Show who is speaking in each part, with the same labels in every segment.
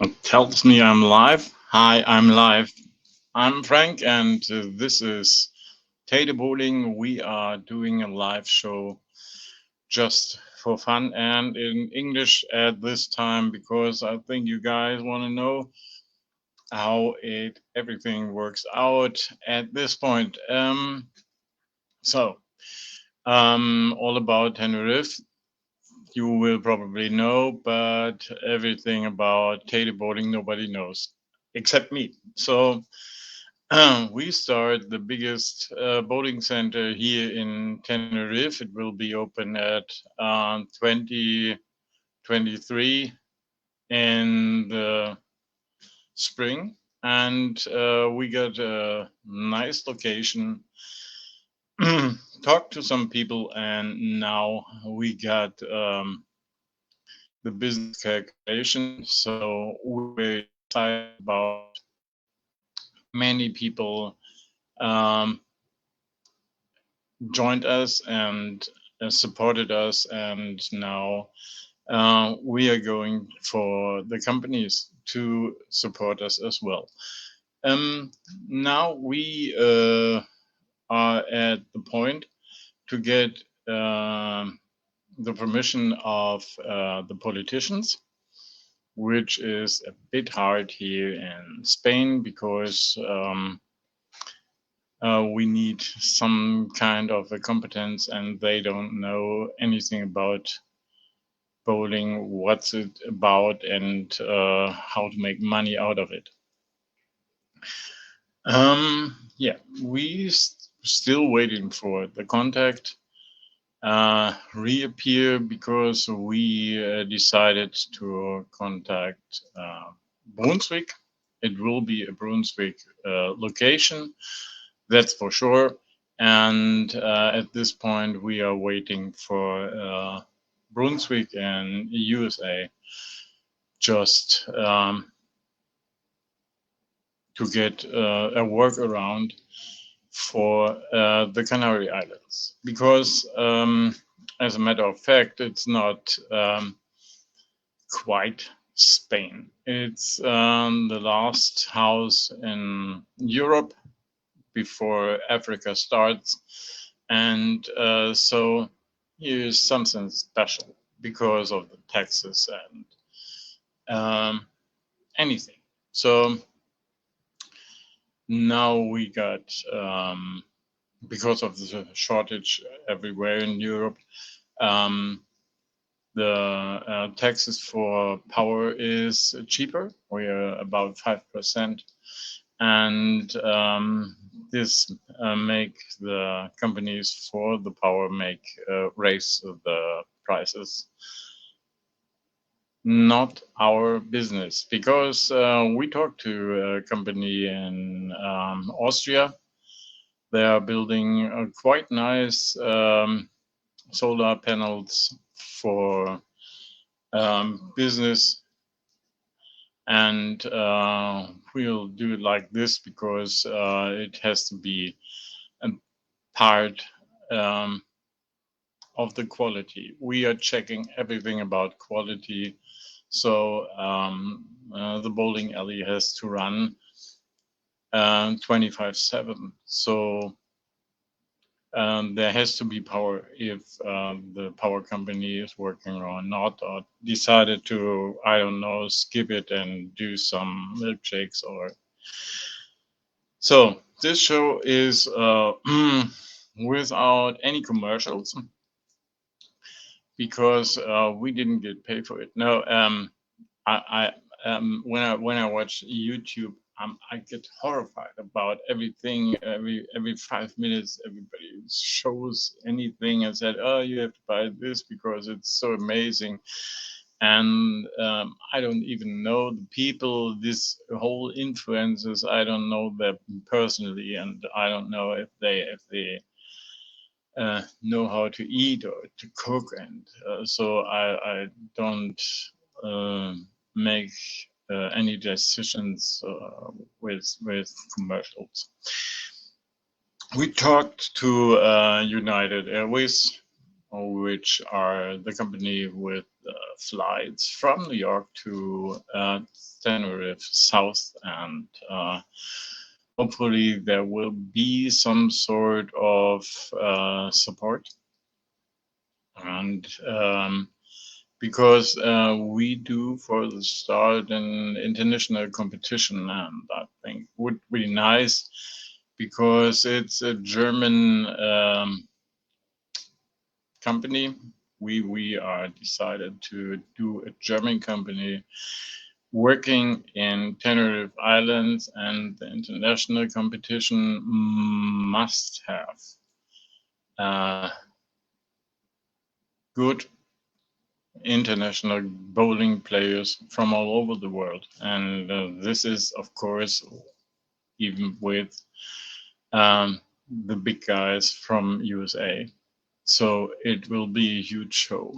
Speaker 1: It tells me I'm live. Hi, I'm live. I'm Frank, and this is Tater Bowling. We are doing a live show just for fun and in English at this time because I think you guys want to know how it everything works out at this point. So, all about Tenerife. You will probably know, but everything about Tater Bowling nobody knows except me. So we start the biggest bowling center here in Tenerife. It will be open at 2023 in the spring. And we got a nice location, talked to some people, and now we got the business calculation. So we're excited about many people um, joined us and supported us, and now we are going for the companies to support us as well. Um, Now we are at the point to get the permission of the politicians, which is a bit hard here in Spain because we need some kind of a competence, and they don't know anything about bowling, what's it about, and how to make money out of it. Yeah, still waiting for the contact reappear because we decided to contact Brunswick. It will be a Brunswick location, that's for sure. And at this point, we are waiting for Brunswick and USA just to get a workaround for the Canary Islands. Because, as a matter of fact, it's not quite Spain. It's the last house in Europe before Africa starts. And so here's something special because of the taxes and anything. So now we got, because of the shortage everywhere in Europe, the taxes for power is cheaper. We are about 5%. And this make the companies for the power make raise the prices. Not our business, because we talked to a company in Austria. They are building quite nice solar panels for business, and we'll do it like this because it has to be a part of the quality. We are checking everything about quality. So the bowling alley has to run 24/7. So there has to be power if the power company is working or not, or decided to, I don't know, skip it and do some milkshakes or. So this show is without any commercials because we didn't get paid for it. No, when I watch YouTube, I get horrified about everything. Every 5 minutes, everybody shows anything and said, "Oh, you have to buy this because it's so amazing." And I don't even know the people. This whole influencers, I don't know them personally, and I don't know if they know how to eat or to cook, and so I don't make any decisions with commercials. We talked to United Airways which are the company with flights from New York to Tenerife South, and hopefully there will be some sort of support. And because we do for the start an international competition, and I think would be nice because it's a German company. We are decided to do a German company working in Tenerife Islands, and the international competition must have good international bowling players from all over the world. And this is, of course, even with the big guys from USA. So it will be a huge show.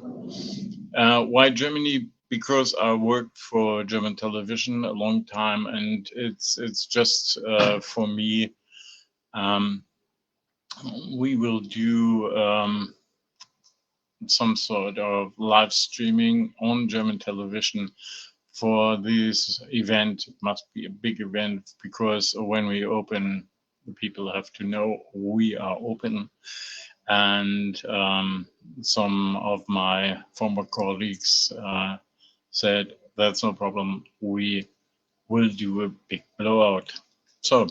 Speaker 1: Why Germany? Because I worked for German television a long time, and it's just for me. We will do some sort of live streaming on German television for this event. It must be a big event because when we open, the people have to know we are open. And some of my former colleagues said, that's no problem, we will do a big blowout. So,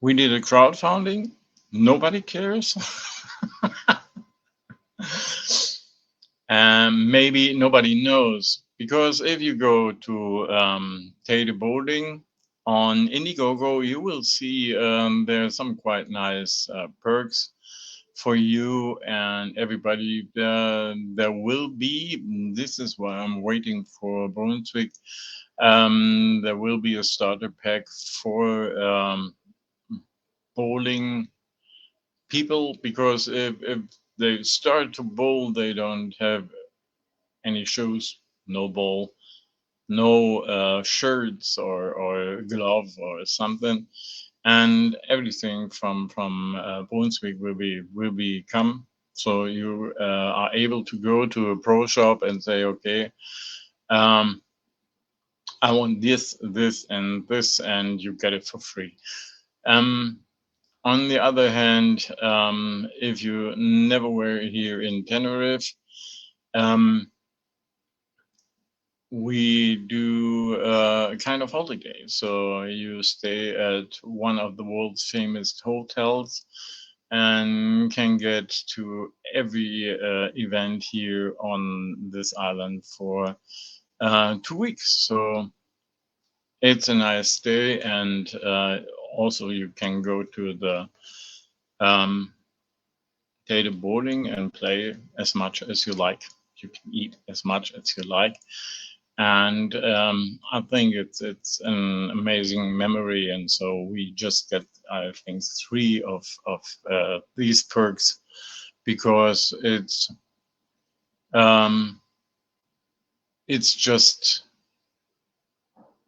Speaker 1: we did a crowdfunding. Nobody cares. Maybe nobody knows, because if you go to Tade Boarding on Indiegogo, you will see there are some quite nice perks for you and everybody. There will be, this is why I'm waiting for Brunswick, there will be a starter pack for bowling people, because if they start to bowl, they don't have any shoes, no ball, no shirts or glove or something, and everything from Brunswick will be come. So you are able to go to a pro shop and say, okay, I want this, this, and this, and you get it for free. On the other hand, if you never were here in Tenerife, we do a kind of holiday. So you stay at one of the world's famous hotels and can get to every event here on this island for 2 weeks. So it's a nice day, and also you can go to the data boarding and play as much as you like. You can eat as much as you like. And I think it's an amazing memory, and so we just get, I think, 3 of these perks, because it's just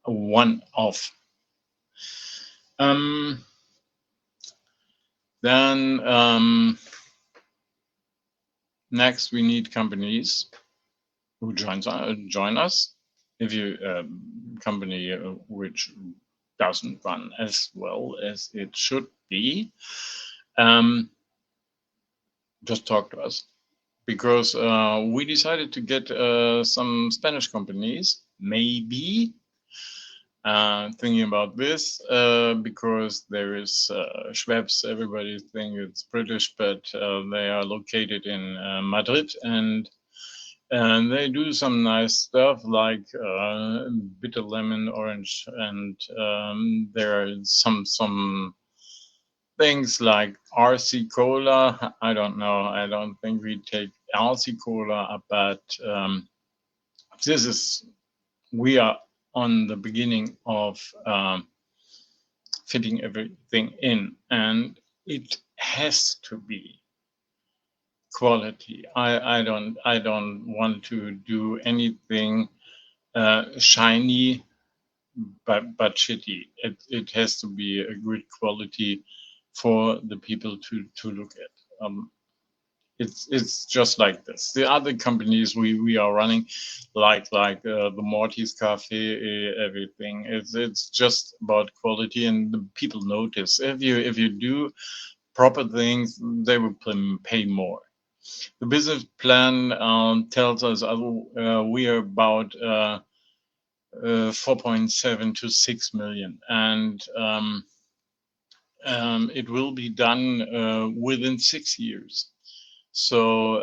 Speaker 1: a one-off. Then next we need companies who join us. If you company which doesn't run as well as it should be, just talk to us, because we decided to get some Spanish companies, maybe thinking about this, because there is Schweppes. Everybody thinks it's British, but they are located in Madrid, and they do some nice stuff like bitter lemon, orange, and there are some things like RC Cola. I don't know. I don't think we take RC Cola, but we are on the beginning of fitting everything in, and it has to be quality. I don't want to do anything shiny, but shitty. It has to be a good quality for the people to look at. It's just like this. The other companies we are running, like the Morty's Cafe, everything. It's just about quality, and the people notice. If you do proper things, they will pay more. The business plan tells us we are about 4.7 to 6 million, and it will be done within 6 years. So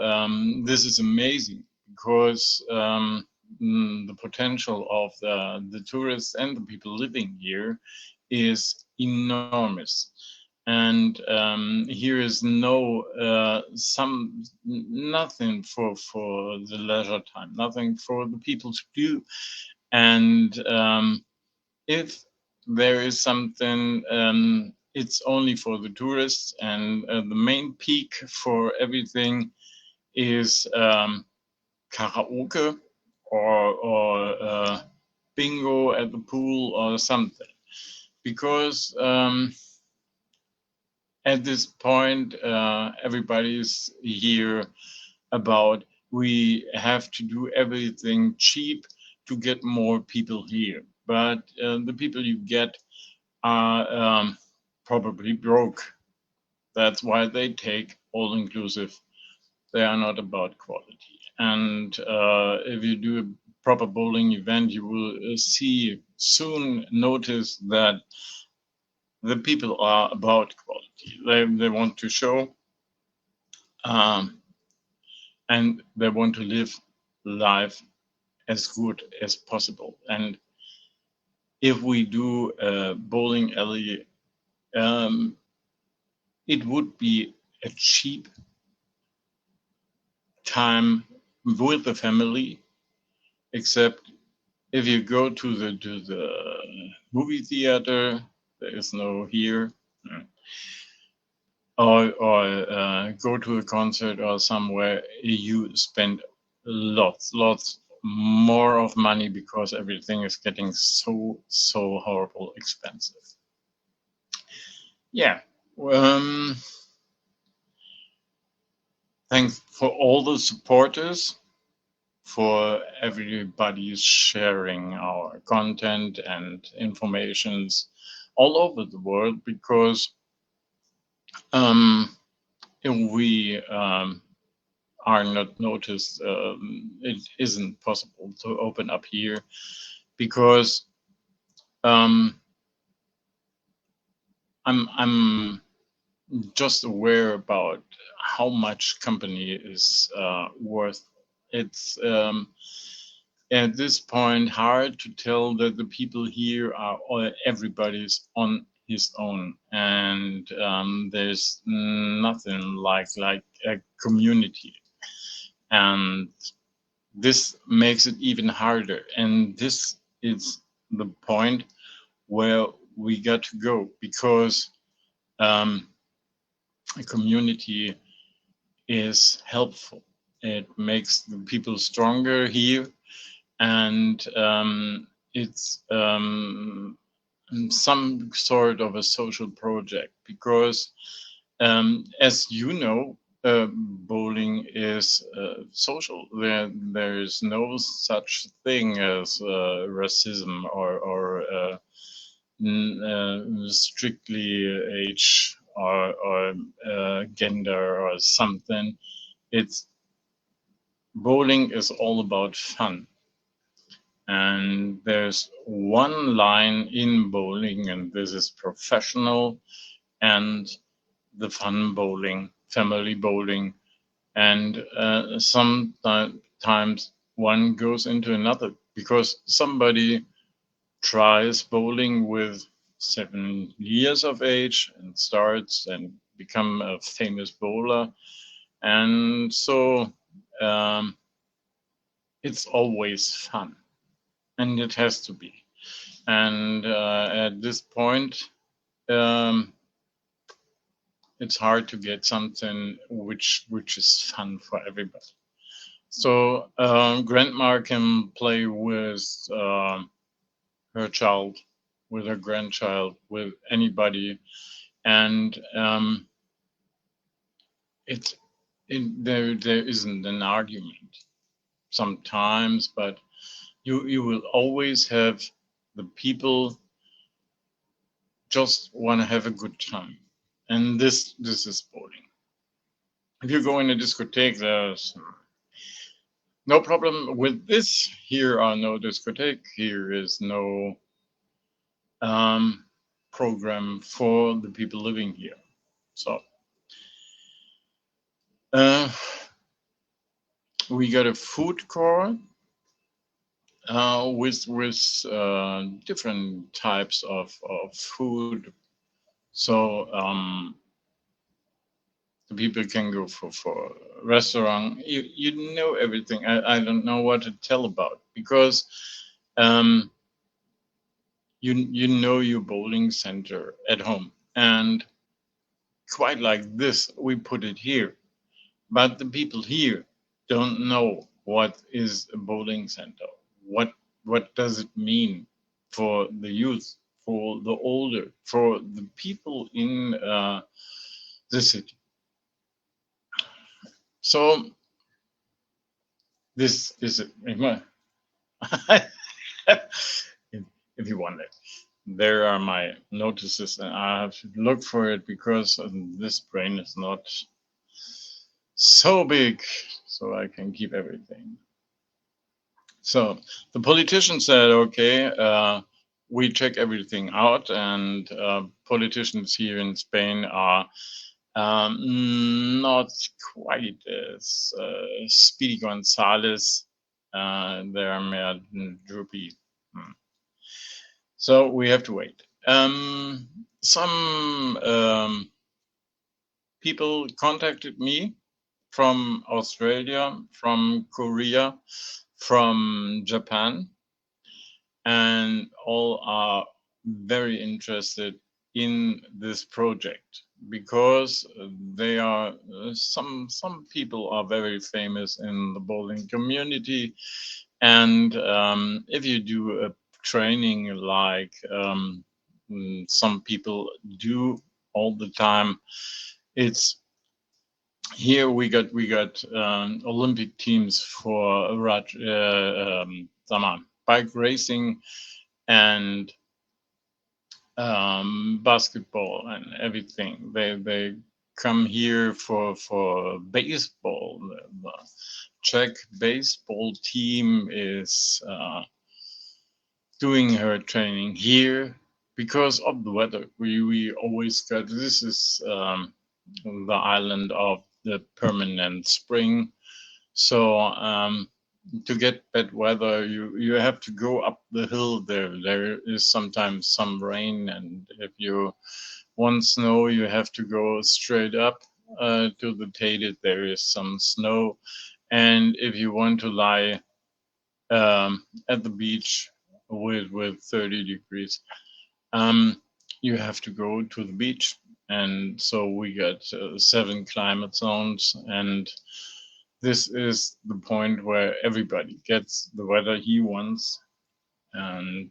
Speaker 1: this is amazing because the potential of the tourists and the people living here is enormous. And here is nothing for the leisure time, nothing for the people to do. And if there is something, it's only for the tourists, and the main peak for everything is karaoke or bingo at the pool or something. Because at this point, everybody's here about we have to do everything cheap to get more people here. But the people you get are probably broke. That's why they take all inclusive. They are not about quality. And if you do a proper bowling event, you will soon notice that the people are about quality. They want to show, um, and they want to live life as good as possible. And if we do a bowling alley, um, it would be a cheap time with the family, except if you go to the movie theater, there is no here, or go to a concert or somewhere, you spend lots more of money because everything is getting so horrible expensive. Yeah. Um, Thanks for all the supporters, for everybody sharing our content and informations all over the world, because if we are not noticed, it isn't possible to open up here, because um, I'm just aware about how much company is worth. It's at this point hard to tell that the people here are everybody's on his own, and there's nothing like a community, and this makes it even harder. And this is the point where we got to go, because um, a community is helpful. It makes the people stronger here, and it's some sort of a social project, because as you know, bowling is social. There is no such thing as racism or strictly age or gender or something. It's bowling is all about fun. And there's one line in bowling, and this is professional and the fun bowling, family bowling. And sometimes one goes into another, because somebody tries bowling with 7 years of age and starts and become a famous bowler. And so um, it's always fun, and it has to be. And at this point, um, it's hard to get something which is fun for everybody. So Grandma can play with her child, with her grandchild, with anybody, and it, there isn't an argument sometimes, but you will always have the people just want to have a good time, and this is bowling. If you go in a discotheque, there's no problem with this. Here are no discotheque. Here is no um, program for the people living here. So uh, we got a food court with different types of food. So the people can go for a restaurant. You know everything. I don't know what to tell about, because um, you know your bowling center at home, and quite like this we put it here. But the people here don't know what is a bowling center. What does it mean for the youth, for the older, for the people in the city? So this is it. If you want it, there are my notices, and I have to look for it because this brain is not so big, so I can keep everything. So the politician said, okay, we check everything out, and politicians here in Spain are not quite as Speedy Gonzales. They're more droopy. So we have to wait. Some people contacted me from Australia, from Korea, from Japan, and all are very interested in this project, because they are some people are very famous in the bowling community, and if you do a training like some people do all the time, it's here we got Olympic teams for bike racing and basketball and everything. They come here for baseball. The Czech baseball team is doing her training here because of the weather. We always got this is the island of the permanent spring. So to get bad weather, you have to go up the hill there. There is sometimes some rain, and if you want snow, you have to go straight up to the Tated. There is some snow, and if you want to lie at the beach with 30 degrees, you have to go to the beach. And so we got 7 climate zones, and this is the point where everybody gets the weather he wants, and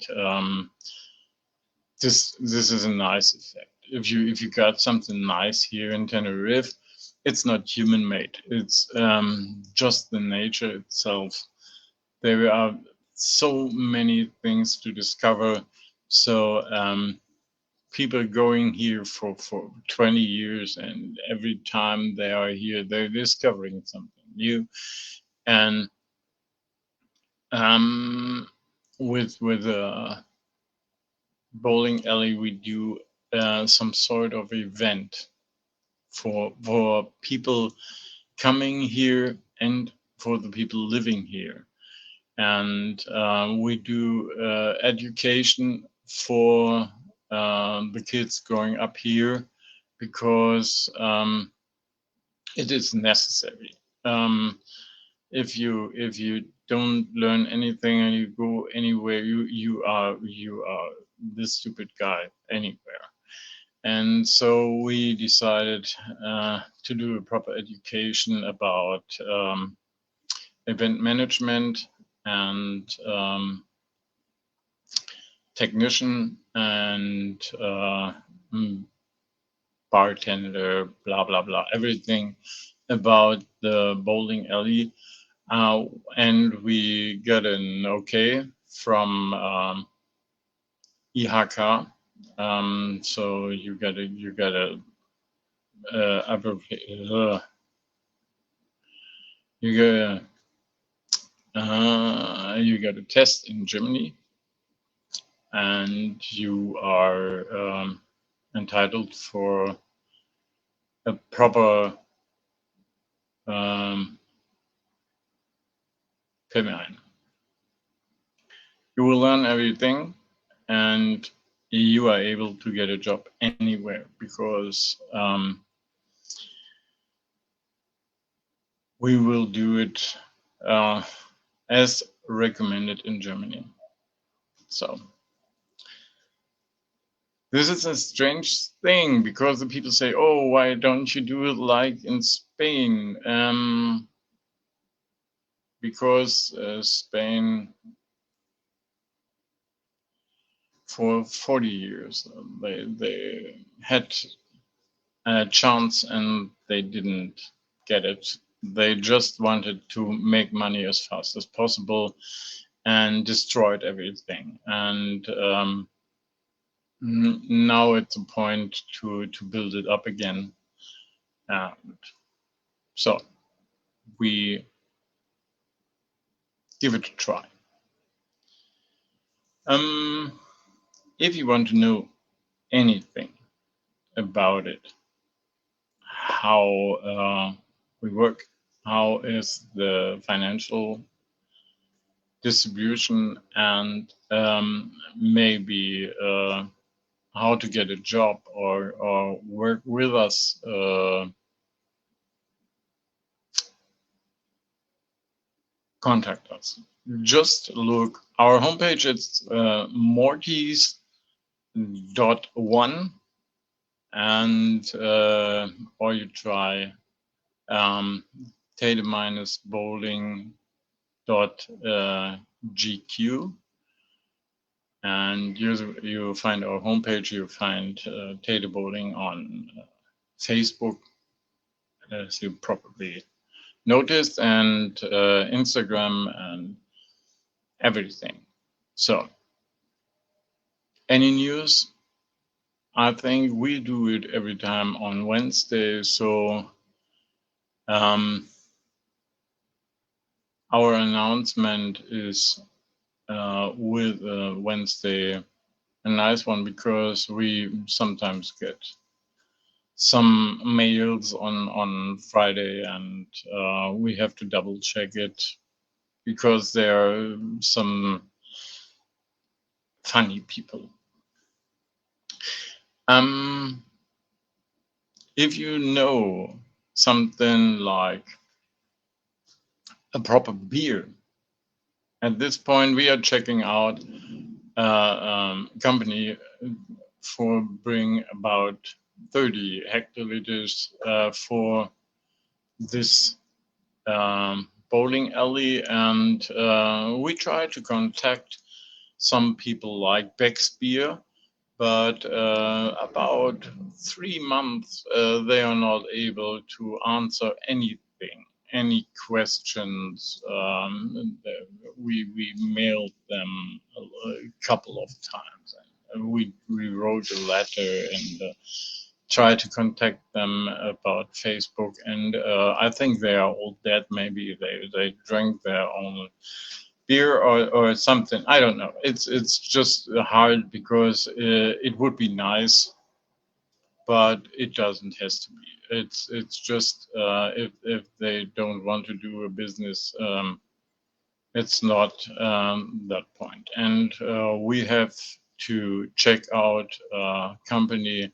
Speaker 1: this is a nice effect. If you got something nice here in Tenerife, it's not human made. It's just the nature itself. There are so many things to discover. So people going here for 20 years, and every time they are here, they're discovering something new. And with a bowling alley, we do some sort of event for people coming here and for the people living here. And we do education for the kids growing up here, because it is necessary. If you don't learn anything and you go anywhere, you are the stupid guy anywhere. And so we decided to do a proper education about event management and technician and bartender, blah blah blah, everything about the bowling alley, and we got an okay from IHK. So you got a you got you got a test in Germany, and you are entitled for a proper Payment. You will learn everything, and you are able to get a job anywhere because we will do it as recommended in Germany. So this is a strange thing because the people say, "Oh, why don't you do it like in Spain?" Because Spain, for 40 years, they had a chance and they didn't get it. They just wanted to make money as fast as possible and destroyed everything. And now it's a point to build it up again. And so we give it a try. If you want to know anything about it, how we work, how is the financial distribution, and maybe how to get a job or work with us, contact us. Just look our homepage. It's mortys.one, and or you try theta-bowling.gq, and you find our homepage. You find Theta Bowling on Facebook, as you probably noticed, and Instagram and everything. So, any news? I think we do it every time on Wednesday. So, our announcement is with Wednesday a nice one because we sometimes get some mails on Friday, and we have to double check it because there are some funny people. If you know something like a proper beer, at this point we are checking out a company for bring about 30 hectoliters for this bowling alley, and we try to contact some people like Beck's Beer, but about 3 months they are not able to answer anything, any questions. We mailed them a couple of times. We wrote a letter and try to contact them about Facebook, and I think they are all dead. Maybe they drank their own beer or something. I don't know. It's just hard because it would be nice, but it doesn't has to be. It's just if they don't want to do a business, it's not that point. And we have to check out a company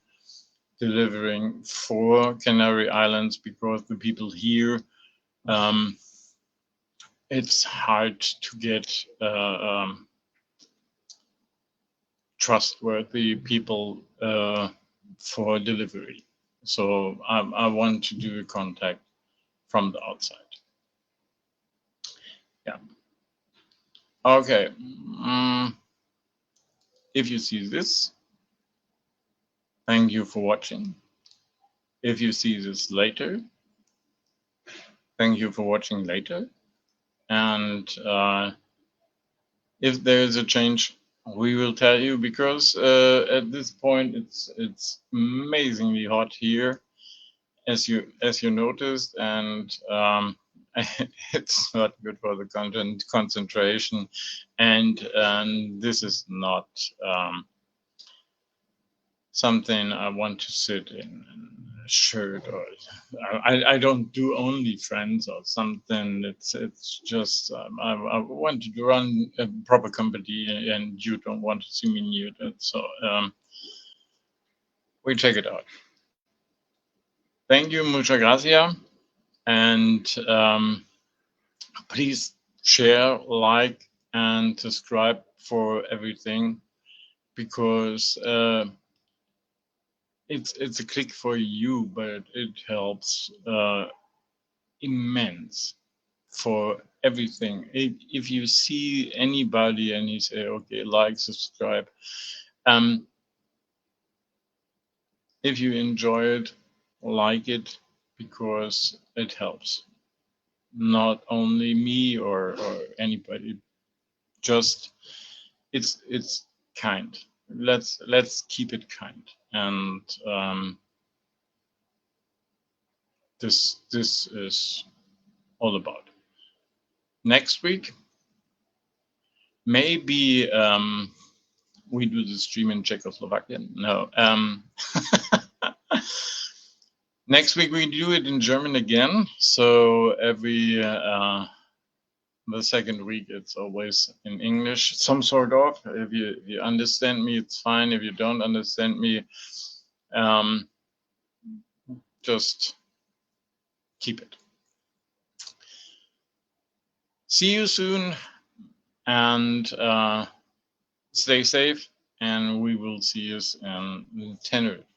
Speaker 1: delivering for Canary Islands because the people here, it's hard to get trustworthy people for delivery. So I want to do a contact from the outside. Yeah. Okay. If you see this, thank you for watching. If you see this later, thank you for watching later. And if there is a change, we will tell you, because at this point it's amazingly hot here, as you noticed, and it's not good for the content concentration, and this is not something I want to sit in a shirt, or I don't do only friends or something. It's just I want to run a proper company, and you don't want to see me nude, so we check it out. Thank you, muchas gracias, and please share, like, and subscribe for everything, because it's a click for you, but it helps immense for everything. If you see anybody and you say, okay, like, subscribe, if you enjoy it, like it, because it helps not only me or anybody, just it's kind. Let's keep it kind, and this is all about. Next week, maybe we do the stream in Czechoslovakian. No. Next week we do it in German again. So every the second week it's always in English, some sort of. If you understand me, it's fine. If you don't understand me, just keep it. See you soon, and stay safe, and we will see you in Tenerife.